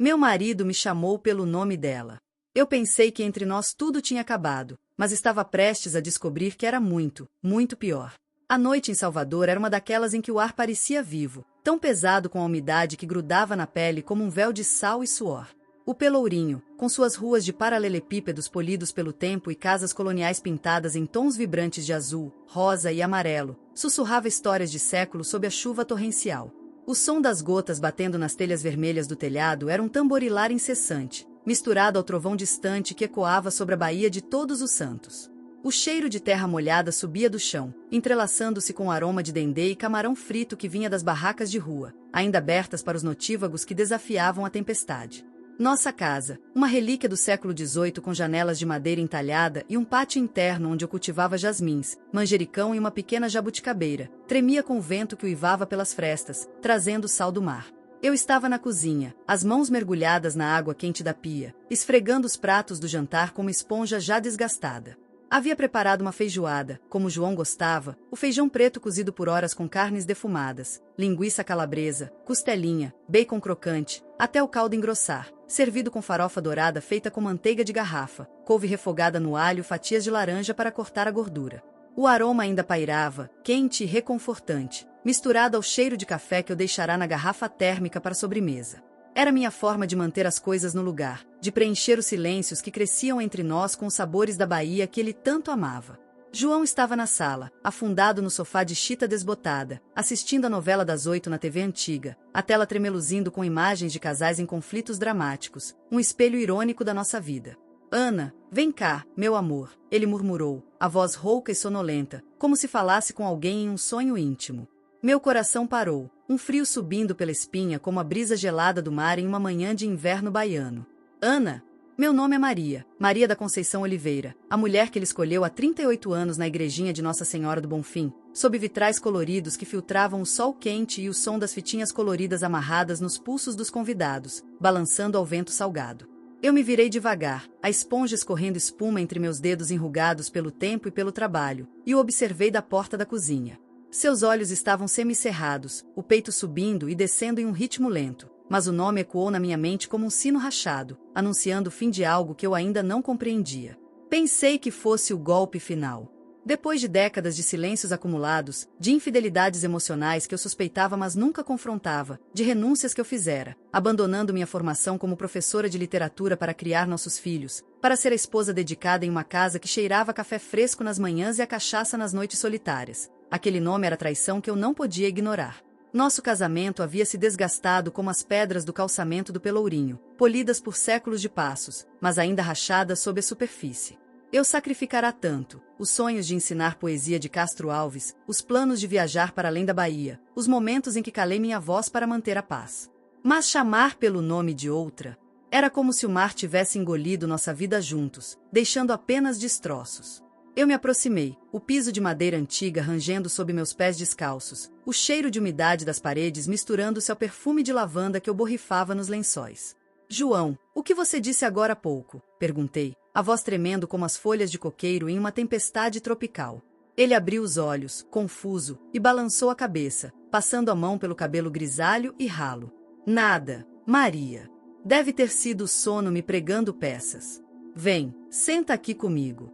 Meu marido me chamou pelo nome dela. Eu pensei que entre nós tudo tinha acabado, mas estava prestes a descobrir que era muito, muito pior. A noite em Salvador era uma daquelas em que o ar parecia vivo, tão pesado com a umidade que grudava na pele como um véu de sal e suor. O Pelourinho, com suas ruas de paralelepípedos polidos pelo tempo e casas coloniais pintadas em tons vibrantes de azul, rosa e amarelo, sussurrava histórias de séculos sob a chuva torrencial. O som das gotas batendo nas telhas vermelhas do telhado era um tamborilar incessante, misturado ao trovão distante que ecoava sobre a Baía de Todos os Santos. O cheiro de terra molhada subia do chão, entrelaçando-se com o aroma de dendê e camarão frito que vinha das barracas de rua, ainda abertas para os notívagos que desafiavam a tempestade. Nossa casa, uma relíquia do século XVIII com janelas de madeira entalhada e um pátio interno onde eu cultivava jasmins, manjericão e uma pequena jabuticabeira, tremia com o vento que uivava pelas frestas, trazendo o sal do mar. Eu estava na cozinha, as mãos mergulhadas na água quente da pia, esfregando os pratos do jantar com uma esponja já desgastada. Havia preparado uma feijoada, como João gostava, o feijão preto cozido por horas com carnes defumadas, linguiça calabresa, costelinha, bacon crocante, até o caldo engrossar, servido com farofa dourada feita com manteiga de garrafa, couve refogada no alho, fatias de laranja para cortar a gordura. O aroma ainda pairava, quente e reconfortante, misturado ao cheiro de café que eu deixara na garrafa térmica para a sobremesa. Era minha forma de manter as coisas no lugar, de preencher os silêncios que cresciam entre nós com os sabores da Bahia que ele tanto amava. João estava na sala, afundado no sofá de chita desbotada, assistindo a novela das 8 na TV antiga, a tela tremeluzindo com imagens de casais em conflitos dramáticos, um espelho irônico da nossa vida. Ana, vem cá, meu amor, ele murmurou, a voz rouca e sonolenta, como se falasse com alguém em um sonho íntimo. Meu coração parou, um frio subindo pela espinha como a brisa gelada do mar em uma manhã de inverno baiano. Ana, meu nome é Maria, Maria da Conceição Oliveira, a mulher que ele escolheu há 38 anos na igrejinha de Nossa Senhora do Bonfim, sob vitrais coloridos que filtravam o sol quente e o som das fitinhas coloridas amarradas nos pulsos dos convidados, balançando ao vento salgado. Eu me virei devagar, a esponja escorrendo espuma entre meus dedos enrugados pelo tempo e pelo trabalho, e o observei da porta da cozinha. Seus olhos estavam semicerrados, o peito subindo e descendo em um ritmo lento, mas o nome ecoou na minha mente como um sino rachado, anunciando o fim de algo que eu ainda não compreendia. Pensei que fosse o golpe final. Depois de décadas de silêncios acumulados, de infidelidades emocionais que eu suspeitava mas nunca confrontava, de renúncias que eu fizera, abandonando minha formação como professora de literatura para criar nossos filhos, para ser a esposa dedicada em uma casa que cheirava café fresco nas manhãs e a cachaça nas noites solitárias. Aquele nome era traição que eu não podia ignorar. Nosso casamento havia se desgastado como as pedras do calçamento do Pelourinho, polidas por séculos de passos, mas ainda rachadas sob a superfície. Eu sacrificara tanto, os sonhos de ensinar poesia de Castro Alves, os planos de viajar para além da Bahia, os momentos em que calei minha voz para manter a paz. Mas chamar pelo nome de outra, era como se o mar tivesse engolido nossa vida juntos, deixando apenas destroços. Eu me aproximei, o piso de madeira antiga rangendo sob meus pés descalços, o cheiro de umidade das paredes misturando-se ao perfume de lavanda que eu borrifava nos lençóis. João, o que você disse agora há pouco? Perguntei, a voz tremendo como as folhas de coqueiro em uma tempestade tropical. Ele abriu os olhos, confuso, e balançou a cabeça, passando a mão pelo cabelo grisalho e ralo. Nada, Maria. Deve ter sido o sono me pregando peças. Vem, senta aqui comigo.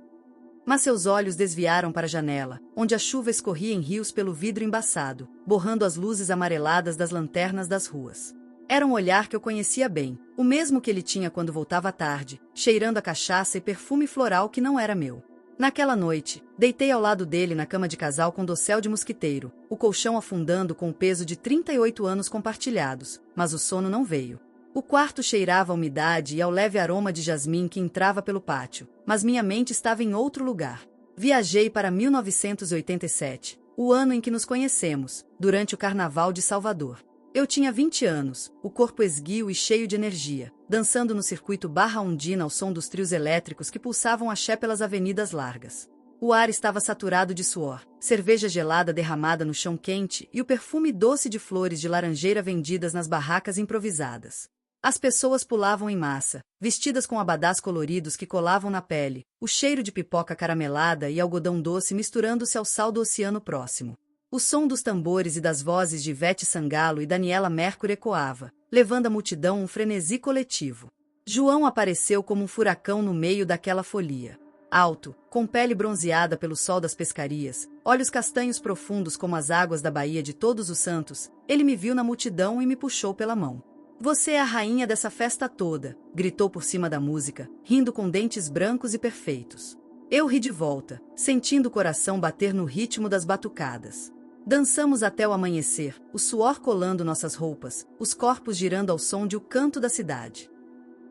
Mas seus olhos desviaram para a janela, onde a chuva escorria em rios pelo vidro embaçado, borrando as luzes amareladas das lanternas das ruas. Era um olhar que eu conhecia bem, o mesmo que ele tinha quando voltava à tarde, cheirando a cachaça e perfume floral que não era meu. Naquela noite, deitei ao lado dele na cama de casal com dossel de mosquiteiro, o colchão afundando com o peso de 38 anos compartilhados, mas o sono não veio. O quarto cheirava a umidade e ao leve aroma de jasmim que entrava pelo pátio, mas minha mente estava em outro lugar. Viajei para 1987, o ano em que nos conhecemos, durante o Carnaval de Salvador. Eu tinha 20 anos, o corpo esguio e cheio de energia, dançando no circuito Barra Ondina ao som dos trios elétricos que pulsavam axé pelas avenidas largas. O ar estava saturado de suor, cerveja gelada derramada no chão quente e o perfume doce de flores de laranjeira vendidas nas barracas improvisadas. As pessoas pulavam em massa, vestidas com abadás coloridos que colavam na pele, o cheiro de pipoca caramelada e algodão doce misturando-se ao sal do oceano próximo. O som dos tambores e das vozes de Ivete Sangalo e Daniela Mercury ecoava, levando a multidão um frenesi coletivo. João apareceu como um furacão no meio daquela folia. Alto, com pele bronzeada pelo sol das pescarias, olhos castanhos profundos como as águas da Baía de Todos os Santos, ele me viu na multidão e me puxou pela mão. "Você é a rainha dessa festa toda", gritou por cima da música, rindo com dentes brancos e perfeitos. Eu ri de volta, sentindo o coração bater no ritmo das batucadas. Dançamos até o amanhecer, o suor colando nossas roupas, os corpos girando ao som de O Canto da Cidade.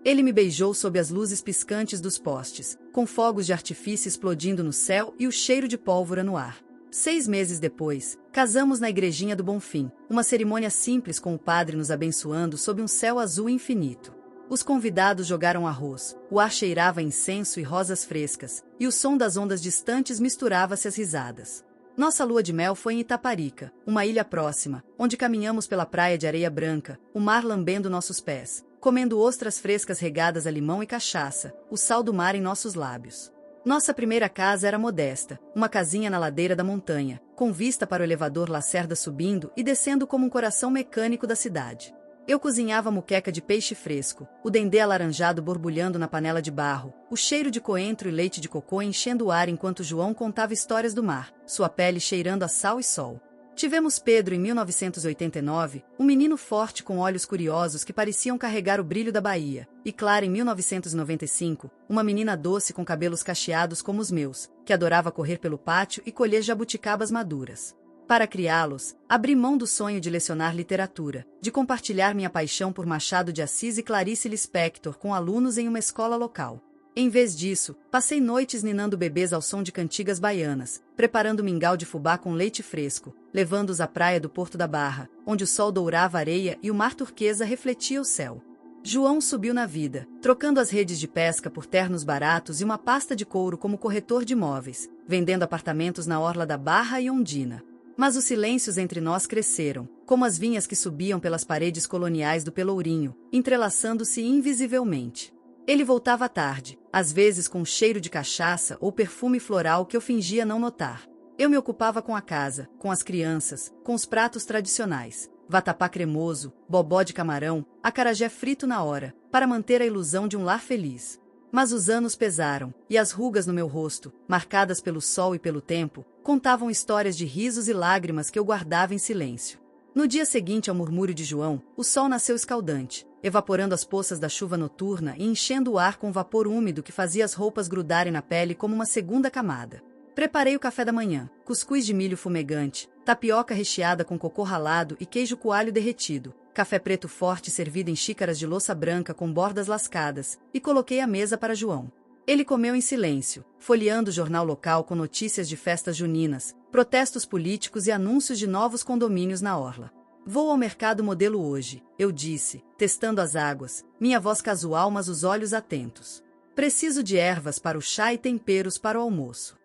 Ele me beijou sob as luzes piscantes dos postes, com fogos de artifício explodindo no céu e o cheiro de pólvora no ar. 6 meses depois, casamos na Igrejinha do Bonfim, uma cerimônia simples com o padre nos abençoando sob um céu azul infinito. Os convidados jogaram arroz, o ar cheirava a incenso e rosas frescas, e o som das ondas distantes misturava-se às risadas. Nossa lua de mel foi em Itaparica, uma ilha próxima, onde caminhamos pela praia de areia branca, o mar lambendo nossos pés, comendo ostras frescas regadas a limão e cachaça, o sal do mar em nossos lábios. Nossa primeira casa era modesta, uma casinha na ladeira da montanha, com vista para o elevador Lacerda subindo e descendo como um coração mecânico da cidade. Eu cozinhava muqueca de peixe fresco, o dendê alaranjado borbulhando na panela de barro, o cheiro de coentro e leite de cocô enchendo o ar enquanto João contava histórias do mar, sua pele cheirando a sal e sol. Tivemos Pedro em 1989, um menino forte com olhos curiosos que pareciam carregar o brilho da Bahia, e Clara em 1995, uma menina doce com cabelos cacheados como os meus, que adorava correr pelo pátio e colher jabuticabas maduras. Para criá-los, abri mão do sonho de lecionar literatura, de compartilhar minha paixão por Machado de Assis e Clarice Lispector com alunos em uma escola local. Em vez disso, passei noites ninando bebês ao som de cantigas baianas, preparando mingau de fubá com leite fresco, levando-os à praia do Porto da Barra, onde o sol dourava a areia e o mar turquesa refletia o céu. João subiu na vida, trocando as redes de pesca por ternos baratos e uma pasta de couro como corretor de imóveis, vendendo apartamentos na orla da Barra e Ondina. Mas os silêncios entre nós cresceram, como as vinhas que subiam pelas paredes coloniais do Pelourinho, entrelaçando-se invisivelmente. Ele voltava à tarde, às vezes com um cheiro de cachaça ou perfume floral que eu fingia não notar. Eu me ocupava com a casa, com as crianças, com os pratos tradicionais, vatapá cremoso, bobó de camarão, acarajé frito na hora, para manter a ilusão de um lar feliz. Mas os anos pesaram, e as rugas no meu rosto, marcadas pelo sol e pelo tempo, contavam histórias de risos e lágrimas que eu guardava em silêncio. No dia seguinte ao murmúrio de João, o sol nasceu escaldante, evaporando as poças da chuva noturna e enchendo o ar com vapor úmido que fazia as roupas grudarem na pele como uma segunda camada. Preparei o café da manhã, cuscuz de milho fumegante, tapioca recheada com cocô ralado e queijo coalho derretido, café preto forte servido em xícaras de louça branca com bordas lascadas, e coloquei a mesa para João. Ele comeu em silêncio, folheando o jornal local com notícias de festas juninas, protestos políticos e anúncios de novos condomínios na orla. "Vou ao mercado modelo hoje", eu disse, testando as águas, minha voz casual mas os olhos atentos. "Preciso de ervas para o chá e temperos para o almoço."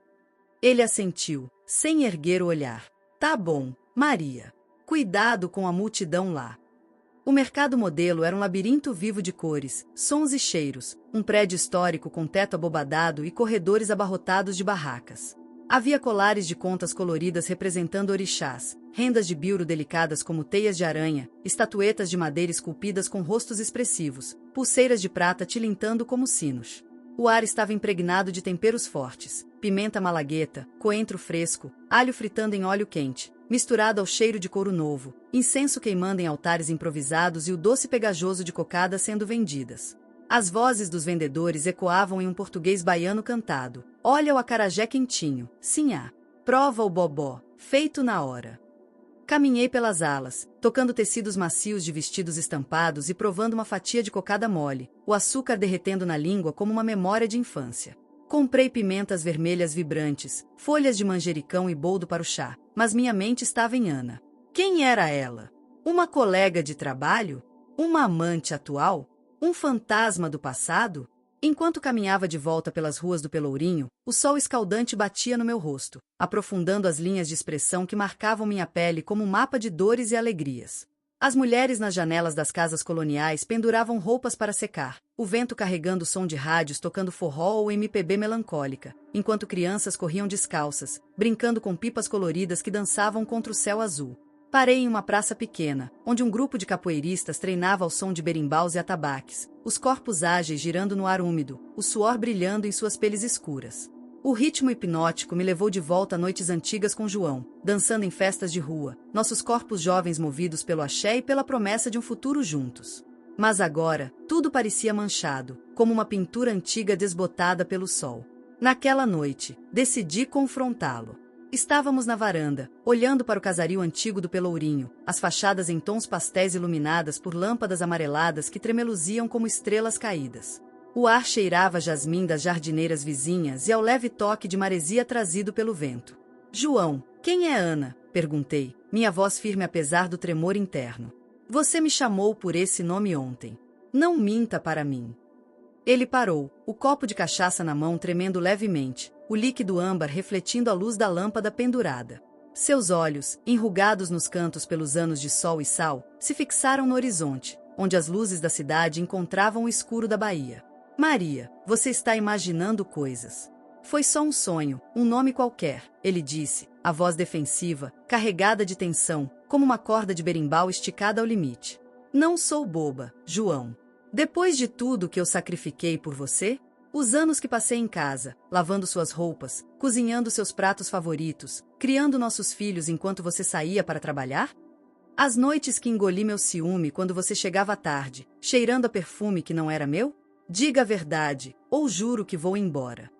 Ele assentiu, sem erguer o olhar. "Tá bom, Maria. Cuidado com a multidão lá." O mercado modelo era um labirinto vivo de cores, sons e cheiros, um prédio histórico com teto abobadado e corredores abarrotados de barracas. Havia colares de contas coloridas representando orixás, rendas de biuro delicadas como teias de aranha, estatuetas de madeira esculpidas com rostos expressivos, pulseiras de prata tilintando como sinos. O ar estava impregnado de temperos fortes, pimenta malagueta, coentro fresco, alho fritando em óleo quente, misturado ao cheiro de couro novo, incenso queimando em altares improvisados e o doce pegajoso de cocadas sendo vendidas. As vozes dos vendedores ecoavam em um português baiano cantado. "Olha o acarajé quentinho, sinhá. Prova o bobó, feito na hora." Caminhei pelas alas, tocando tecidos macios de vestidos estampados e provando uma fatia de cocada mole, o açúcar derretendo na língua como uma memória de infância. Comprei pimentas vermelhas vibrantes, folhas de manjericão e boldo para o chá, mas minha mente estava em Ana. Quem era ela? Uma colega de trabalho? Uma amante atual? Um fantasma do passado? Enquanto caminhava de volta pelas ruas do Pelourinho, o sol escaldante batia no meu rosto, aprofundando as linhas de expressão que marcavam minha pele como um mapa de dores e alegrias. As mulheres nas janelas das casas coloniais penduravam roupas para secar, o vento carregando o som de rádios tocando forró ou MPB melancólica, enquanto crianças corriam descalças, brincando com pipas coloridas que dançavam contra o céu azul. Parei em uma praça pequena, onde um grupo de capoeiristas treinava ao som de berimbaus e atabaques, os corpos ágeis girando no ar úmido, o suor brilhando em suas peles escuras. O ritmo hipnótico me levou de volta a noites antigas com João, dançando em festas de rua, nossos corpos jovens movidos pelo axé e pela promessa de um futuro juntos. Mas agora, tudo parecia manchado, como uma pintura antiga desbotada pelo sol. Naquela noite, decidi confrontá-lo. Estávamos na varanda, olhando para o casario antigo do Pelourinho, as fachadas em tons pastéis iluminadas por lâmpadas amareladas que tremeluziam como estrelas caídas. O ar cheirava a jasmim das jardineiras vizinhas e ao leve toque de maresia trazido pelo vento. João, quem é Ana? Perguntei, minha voz firme apesar do tremor interno. Você me chamou por esse nome ontem. Não minta para mim. Ele parou, o copo de cachaça na mão tremendo levemente, o líquido âmbar refletindo a luz da lâmpada pendurada. Seus olhos, enrugados nos cantos pelos anos de sol e sal, se fixaram no horizonte, onde as luzes da cidade encontravam o escuro da Bahia. Maria, você está imaginando coisas. Foi só um sonho, um nome qualquer, ele disse, a voz defensiva, carregada de tensão, como uma corda de berimbau esticada ao limite. Não sou boba, João. Depois de tudo que eu sacrifiquei por você, os anos que passei em casa, lavando suas roupas, cozinhando seus pratos favoritos, criando nossos filhos enquanto você saía para trabalhar? As noites que engoli meu ciúme quando você chegava à tarde, cheirando a perfume que não era meu? Diga a verdade, ou juro que vou embora.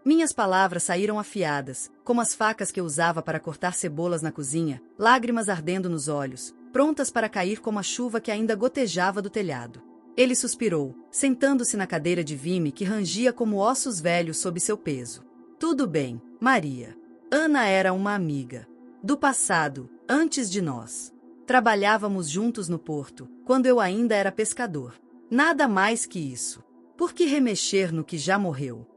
Minhas palavras saíram afiadas, como as facas que eu usava para cortar cebolas na cozinha, lágrimas ardendo nos olhos, prontas para cair como a chuva que ainda gotejava do telhado. Ele suspirou, sentando-se na cadeira de vime que rangia como ossos velhos sob seu peso. Tudo bem, Maria. Ana era uma amiga. Do passado, antes de nós. Trabalhávamos juntos no porto, quando eu ainda era pescador. Nada mais que isso. Por que remexer no que já morreu?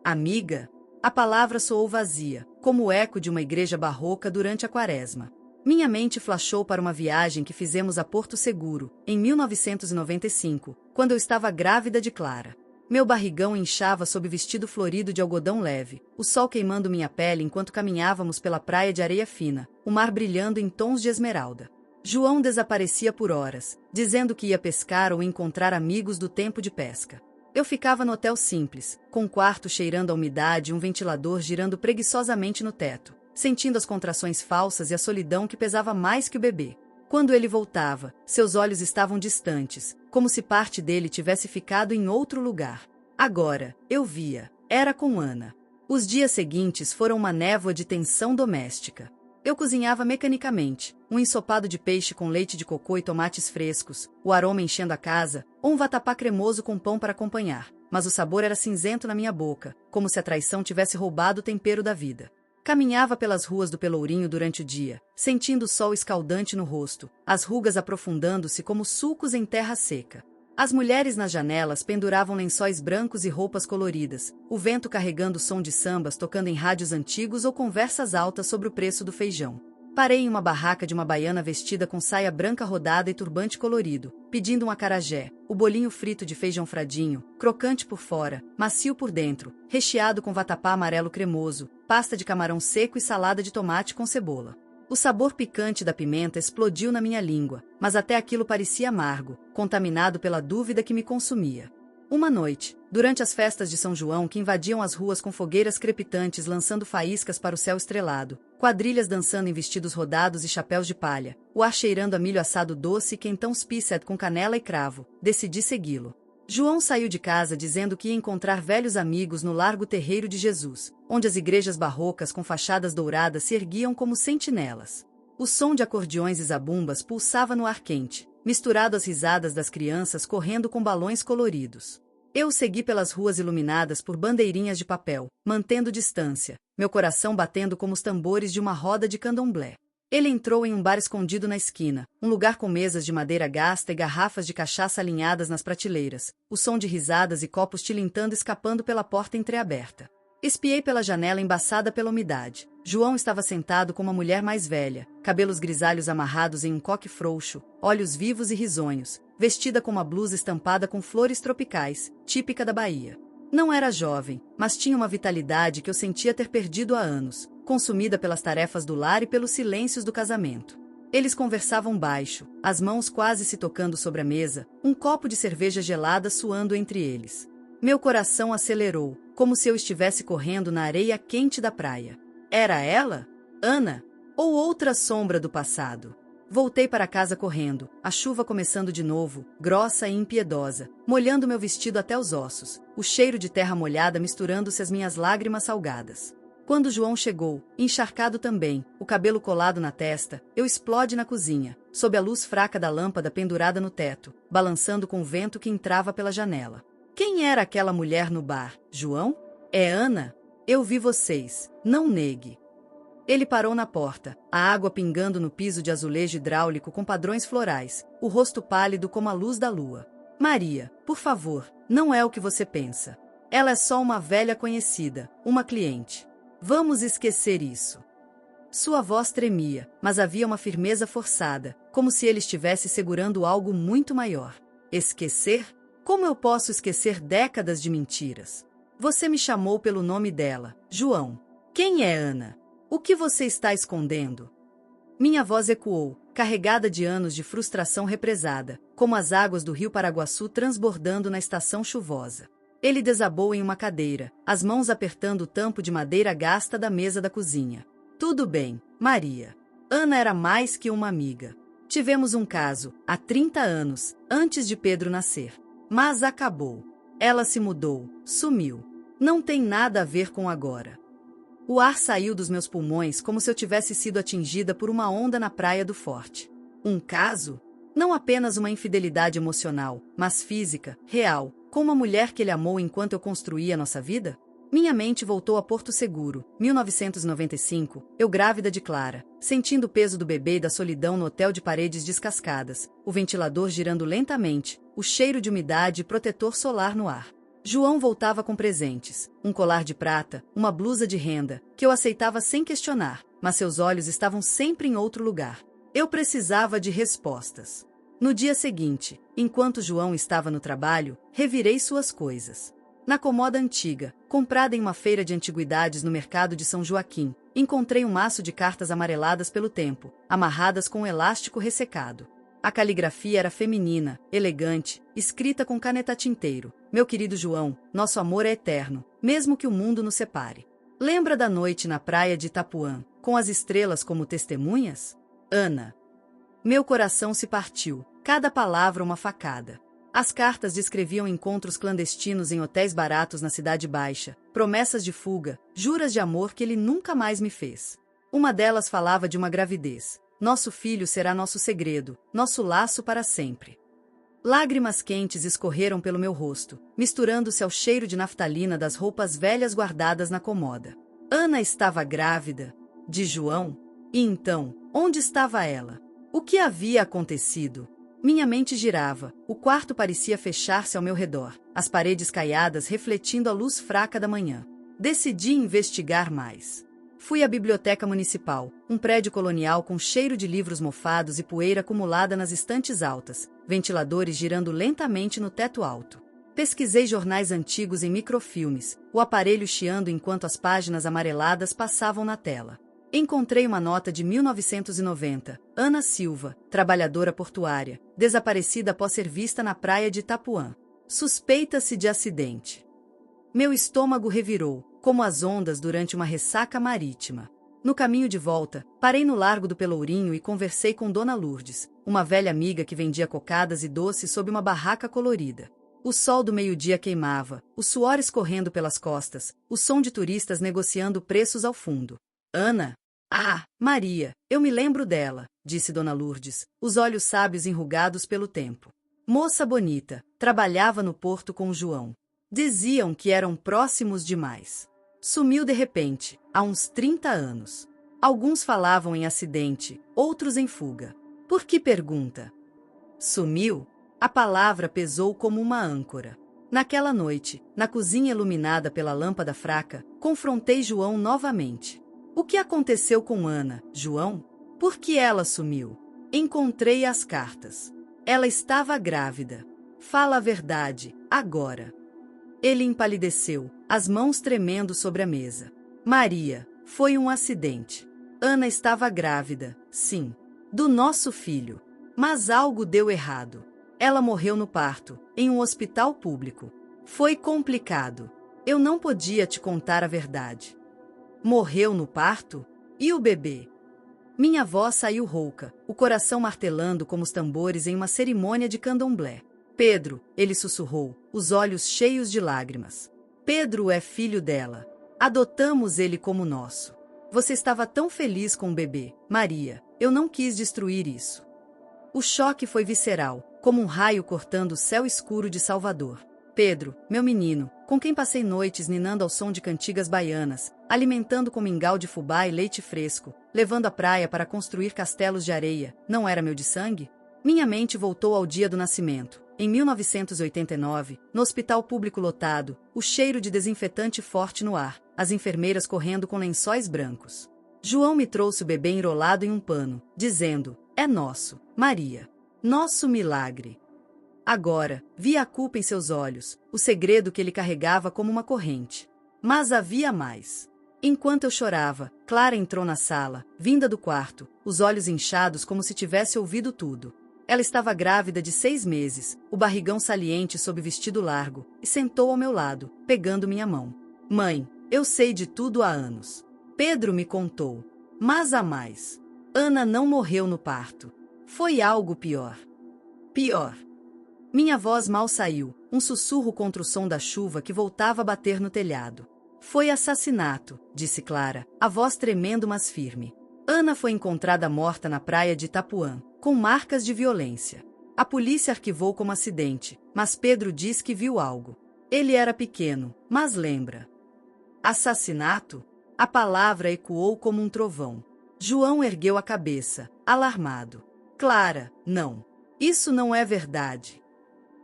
Amiga? A palavra soou vazia, como o eco de uma igreja barroca durante a quaresma. Minha mente flashou para uma viagem que fizemos a Porto Seguro, em 1995, quando eu estava grávida de Clara. Meu barrigão inchava sob vestido florido de algodão leve, o sol queimando minha pele enquanto caminhávamos pela praia de areia fina, o mar brilhando em tons de esmeralda. João desaparecia por horas, dizendo que ia pescar ou encontrar amigos do tempo de pesca. Eu ficava no hotel simples, com um quarto cheirando a umidade e um ventilador girando preguiçosamente no teto, sentindo as contrações falsas e a solidão que pesava mais que o bebê. Quando ele voltava, seus olhos estavam distantes, como se parte dele tivesse ficado em outro lugar. Agora, eu via. Era com Ana. Os dias seguintes foram uma névoa de tensão doméstica. Eu cozinhava mecanicamente, um ensopado de peixe com leite de cocô e tomates frescos, o aroma enchendo a casa, ou um vatapá cremoso com pão para acompanhar, mas o sabor era cinzento na minha boca, como se a traição tivesse roubado o tempero da vida. Caminhava pelas ruas do Pelourinho durante o dia, sentindo o sol escaldante no rosto, as rugas aprofundando-se como sulcos em terra seca. As mulheres nas janelas penduravam lençóis brancos e roupas coloridas, o vento carregando o som de sambas tocando em rádios antigos ou conversas altas sobre o preço do feijão. Parei em uma barraca de uma baiana vestida com saia branca rodada e turbante colorido, pedindo um acarajé, o bolinho frito de feijão fradinho, crocante por fora, macio por dentro, recheado com vatapá amarelo cremoso, pasta de camarão seco e salada de tomate com cebola. O sabor picante da pimenta explodiu na minha língua, mas até aquilo parecia amargo, contaminado pela dúvida que me consumia. Uma noite, durante as festas de São João que invadiam as ruas com fogueiras crepitantes lançando faíscas para o céu estrelado, quadrilhas dançando em vestidos rodados e chapéus de palha, o ar cheirando a milho assado doce e quentão spiced com canela e cravo, decidi segui-lo. João saiu de casa dizendo que ia encontrar velhos amigos no Largo Terreiro de Jesus, onde as igrejas barrocas com fachadas douradas se erguiam como sentinelas. O som de acordeões e zabumbas pulsava no ar quente, misturado às risadas das crianças correndo com balões coloridos. Eu o segui pelas ruas iluminadas por bandeirinhas de papel, mantendo distância, meu coração batendo como os tambores de uma roda de candomblé. Ele entrou em um bar escondido na esquina, um lugar com mesas de madeira gasta e garrafas de cachaça alinhadas nas prateleiras, o som de risadas e copos tilintando escapando pela porta entreaberta. Espiei pela janela embaçada pela umidade. João estava sentado com uma mulher mais velha, cabelos grisalhos amarrados em um coque frouxo, olhos vivos e risonhos, vestida com uma blusa estampada com flores tropicais, típica da Bahia. Não era jovem, mas tinha uma vitalidade que eu sentia ter perdido há anos, consumida pelas tarefas do lar e pelos silêncios do casamento. Eles conversavam baixo, as mãos quase se tocando sobre a mesa, um copo de cerveja gelada suando entre eles. Meu coração acelerou, como se eu estivesse correndo na areia quente da praia. Era ela? Ana? Ou outra sombra do passado? Voltei para casa correndo, a chuva começando de novo, grossa e impiedosa, molhando meu vestido até os ossos, o cheiro de terra molhada misturando-se às minhas lágrimas salgadas. Quando João chegou, encharcado também, o cabelo colado na testa, eu explodi na cozinha, sob a luz fraca da lâmpada pendurada no teto, balançando com o vento que entrava pela janela. Quem era aquela mulher no bar? João? É Ana? Eu vi vocês, não negue. Ele parou na porta, a água pingando no piso de azulejo hidráulico com padrões florais, o rosto pálido como a luz da lua. Maria, por favor, não é o que você pensa. Ela é só uma velha conhecida, uma cliente. Vamos esquecer isso. Sua voz tremia, mas havia uma firmeza forçada, como se ele estivesse segurando algo muito maior. Esquecer? Como eu posso esquecer décadas de mentiras? Você me chamou pelo nome dela, João. Quem é Ana? O que você está escondendo? Minha voz ecoou, carregada de anos de frustração represada, como as águas do rio Paraguaçu transbordando na estação chuvosa. Ele desabou em uma cadeira, as mãos apertando o tampo de madeira gasta da mesa da cozinha. Tudo bem, Maria. Ana era mais que uma amiga. Tivemos um caso, há 30 anos, antes de Pedro nascer. Mas acabou. Ela se mudou, sumiu. Não tem nada a ver com agora. O ar saiu dos meus pulmões como se eu tivesse sido atingida por uma onda na praia do Forte. Um caso? Não apenas uma infidelidade emocional, mas física, real, com uma mulher que ele amou enquanto eu construía nossa vida? Minha mente voltou a Porto Seguro, 1995, eu grávida de Clara, sentindo o peso do bebê e da solidão no hotel de paredes descascadas, o ventilador girando lentamente, o cheiro de umidade e protetor solar no ar. João voltava com presentes, um colar de prata, uma blusa de renda, que eu aceitava sem questionar, mas seus olhos estavam sempre em outro lugar. Eu precisava de respostas. No dia seguinte, enquanto João estava no trabalho, revirei suas coisas. Na comoda antiga, comprada em uma feira de antiguidades no mercado de São Joaquim, encontrei um maço de cartas amareladas pelo tempo, amarradas com um elástico ressecado. A caligrafia era feminina, elegante, escrita com caneta tinteiro. Meu querido João, nosso amor é eterno, mesmo que o mundo nos separe. Lembra da noite na praia de Itapuã, com as estrelas como testemunhas? Ana. Meu coração se partiu, cada palavra uma facada. As cartas descreviam encontros clandestinos em hotéis baratos na Cidade Baixa, promessas de fuga, juras de amor que ele nunca mais me fez. Uma delas falava de uma gravidez. Nosso filho será nosso segredo, nosso laço para sempre. Lágrimas quentes escorreram pelo meu rosto, misturando-se ao cheiro de naftalina das roupas velhas guardadas na comoda. Ana estava grávida? De João? E então, onde estava ela? O que havia acontecido? Minha mente girava, o quarto parecia fechar-se ao meu redor, as paredes caiadas refletindo a luz fraca da manhã. Decidi investigar mais. Fui à biblioteca municipal, um prédio colonial com cheiro de livros mofados e poeira acumulada nas estantes altas, ventiladores girando lentamente no teto alto. Pesquisei jornais antigos em microfilmes, o aparelho chiando enquanto as páginas amareladas passavam na tela. Encontrei uma nota de 1990, Ana Silva, trabalhadora portuária, desaparecida após ser vista na praia de Itapuã. Suspeita-se de acidente. Meu estômago revirou, como as ondas durante uma ressaca marítima. No caminho de volta, parei no Largo do Pelourinho e conversei com Dona Lourdes, uma velha amiga que vendia cocadas e doces sob uma barraca colorida. O sol do meio-dia queimava, o suor escorrendo pelas costas, o som de turistas negociando preços ao fundo. Ana? Ah, Maria, eu me lembro dela, disse Dona Lourdes, os olhos sábios enrugados pelo tempo. Moça bonita, trabalhava no porto com o João. Diziam que eram próximos demais. Sumiu de repente, há uns 30 anos. Alguns falavam em acidente, outros em fuga. Por que pergunta? Sumiu? A palavra pesou como uma âncora. Naquela noite, na cozinha iluminada pela lâmpada fraca, confrontei João novamente. O que aconteceu com Ana, João? Por que ela sumiu? Encontrei as cartas. Ela estava grávida. Fala a verdade, agora. Ele empalideceu, as mãos tremendo sobre a mesa. Maria, foi um acidente. Ana estava grávida, sim, do nosso filho. Mas algo deu errado. Ela morreu no parto, em um hospital público. Foi complicado. Eu não podia te contar a verdade. Morreu no parto? E o bebê? Minha voz saiu rouca, o coração martelando como os tambores em uma cerimônia de candomblé. Pedro, ele sussurrou, os olhos cheios de lágrimas. Pedro é filho dela. Adotamos ele como nosso. Você estava tão feliz com o bebê, Maria. Eu não quis destruir isso. O choque foi visceral, como um raio cortando o céu escuro de Salvador. Pedro, meu menino, com quem passei noites ninando ao som de cantigas baianas, alimentando com mingau de fubá e leite fresco, levando à praia para construir castelos de areia, não era meu de sangue? Minha mente voltou ao dia do nascimento. Em 1989, no hospital público lotado, o cheiro de desinfetante forte no ar, as enfermeiras correndo com lençóis brancos. João me trouxe o bebê enrolado em um pano, dizendo, é nosso, Maria. Nosso milagre. Agora, via a culpa em seus olhos, o segredo que ele carregava como uma corrente. Mas havia mais. Enquanto eu chorava, Clara entrou na sala, vinda do quarto, os olhos inchados como se tivesse ouvido tudo. Ela estava grávida de 6 meses, o barrigão saliente sob vestido largo, e sentou ao meu lado, pegando minha mão. Mãe, eu sei de tudo há anos. Pedro me contou. Mas há mais. Ana não morreu no parto. Foi algo pior. Pior. Minha voz mal saiu, um sussurro contra o som da chuva que voltava a bater no telhado. Foi assassinato, disse Clara, a voz tremendo mas firme. Ana foi encontrada morta na praia de Itapuã, com marcas de violência. A polícia arquivou como acidente, mas Pedro diz que viu algo. Ele era pequeno, mas lembra. Assassinato? A palavra ecoou como um trovão. João ergueu a cabeça, alarmado. Clara, não. Isso não é verdade.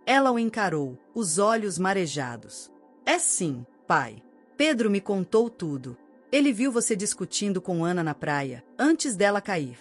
Ela o encarou, os olhos marejados. É sim, pai. Pedro me contou tudo. Ele viu você discutindo com Ana na praia, antes dela cair.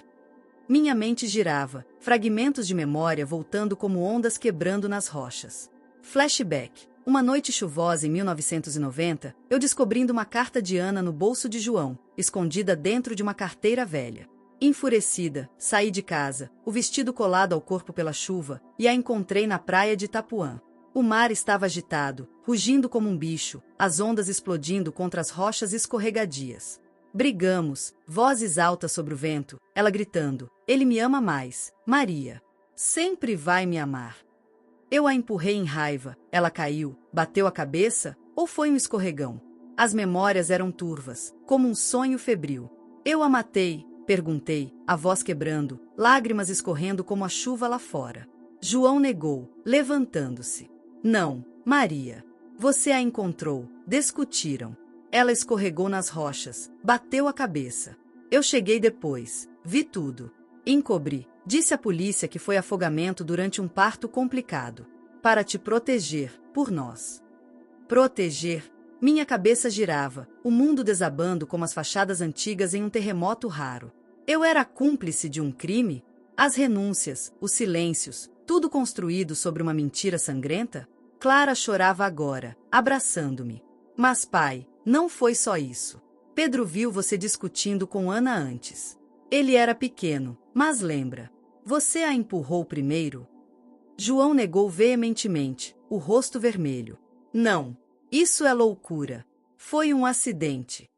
Minha mente girava, fragmentos de memória voltando como ondas quebrando nas rochas. Flashback. Uma noite chuvosa em 1990, eu descobrindo uma carta de Ana no bolso de João, escondida dentro de uma carteira velha. Enfurecida, saí de casa, o vestido colado ao corpo pela chuva, e a encontrei na praia de Itapuã. O mar estava agitado, rugindo como um bicho, as ondas explodindo contra as rochas escorregadias. Brigamos, vozes altas sobre o vento, ela gritando, ele me ama mais, Maria. Sempre vai me amar. Eu a empurrei em raiva, ela caiu, bateu a cabeça, ou foi um escorregão? As memórias eram turvas, como um sonho febril. Eu a matei, perguntei, a voz quebrando, lágrimas escorrendo como a chuva lá fora. João negou, levantando-se. Não, Maria. Você a encontrou, discutiram. Ela escorregou nas rochas, bateu a cabeça. Eu cheguei depois, vi tudo. Encobri, disse à polícia que foi afogamento durante um parto complicado. Para te proteger, por nós. Proteger? Minha cabeça girava, o mundo desabando como as fachadas antigas em um terremoto raro. Eu era cúmplice de um crime? As renúncias, os silêncios, tudo construído sobre uma mentira sangrenta? Clara chorava agora, abraçando-me. Mas pai, não foi só isso. Pedro viu você discutindo com Ana antes. Ele era pequeno, mas lembra. Você a empurrou primeiro? João negou veementemente, o rosto vermelho. Não. Isso é loucura. Foi um acidente.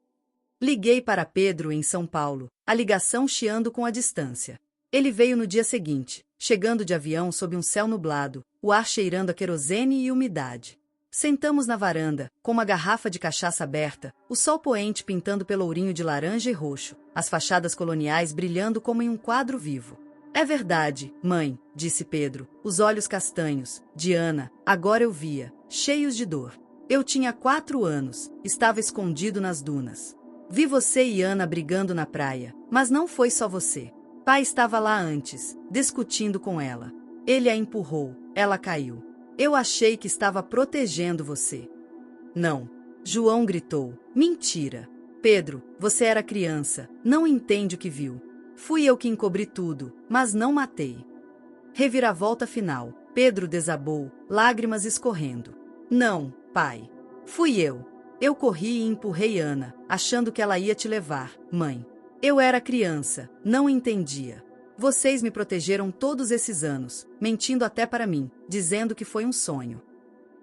Liguei para Pedro em São Paulo, a ligação chiando com a distância. Ele veio no dia seguinte, chegando de avião sob um céu nublado, o ar cheirando a querosene e umidade. Sentamos na varanda, com uma garrafa de cachaça aberta, o sol poente pintando pelourinho de laranja e roxo, as fachadas coloniais brilhando como em um quadro vivo. É verdade, mãe, disse Pedro, os olhos castanhos, de Ana, agora eu via, cheios de dor. Eu tinha 4 anos, estava escondido nas dunas. Vi você e Ana brigando na praia, mas não foi só você. Pai estava lá antes, discutindo com ela. Ele a empurrou, ela caiu. Eu achei que estava protegendo você. Não. João gritou. Mentira. Pedro, você era criança, não entende o que viu. Fui eu que encobri tudo, mas não matei. Reviravolta final. Pedro desabou, lágrimas escorrendo. Não, pai. Fui eu. Eu corri e empurrei Ana, achando que ela ia te levar, mãe. Eu era criança, não entendia. Vocês me protegeram todos esses anos, mentindo até para mim, dizendo que foi um sonho.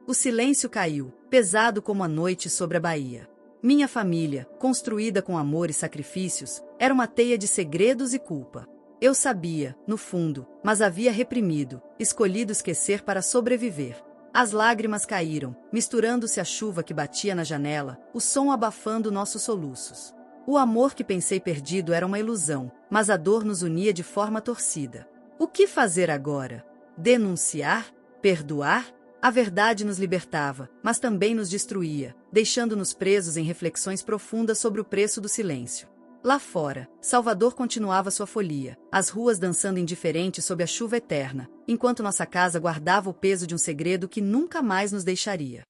O silêncio caiu, pesado como a noite sobre a Bahia. Minha família, construída com amor e sacrifícios, era uma teia de segredos e culpa. Eu sabia, no fundo, mas havia reprimido, escolhido esquecer para sobreviver. As lágrimas caíram, misturando-se à chuva que batia na janela, o som abafando nossos soluços. O amor que pensei perdido era uma ilusão, mas a dor nos unia de forma torcida. O que fazer agora? Denunciar? Perdoar? A verdade nos libertava, mas também nos destruía, deixando-nos presos em reflexões profundas sobre o preço do silêncio. Lá fora, Salvador continuava sua folia, as ruas dançando indiferentes sob a chuva eterna, enquanto nossa casa guardava o peso de um segredo que nunca mais nos deixaria.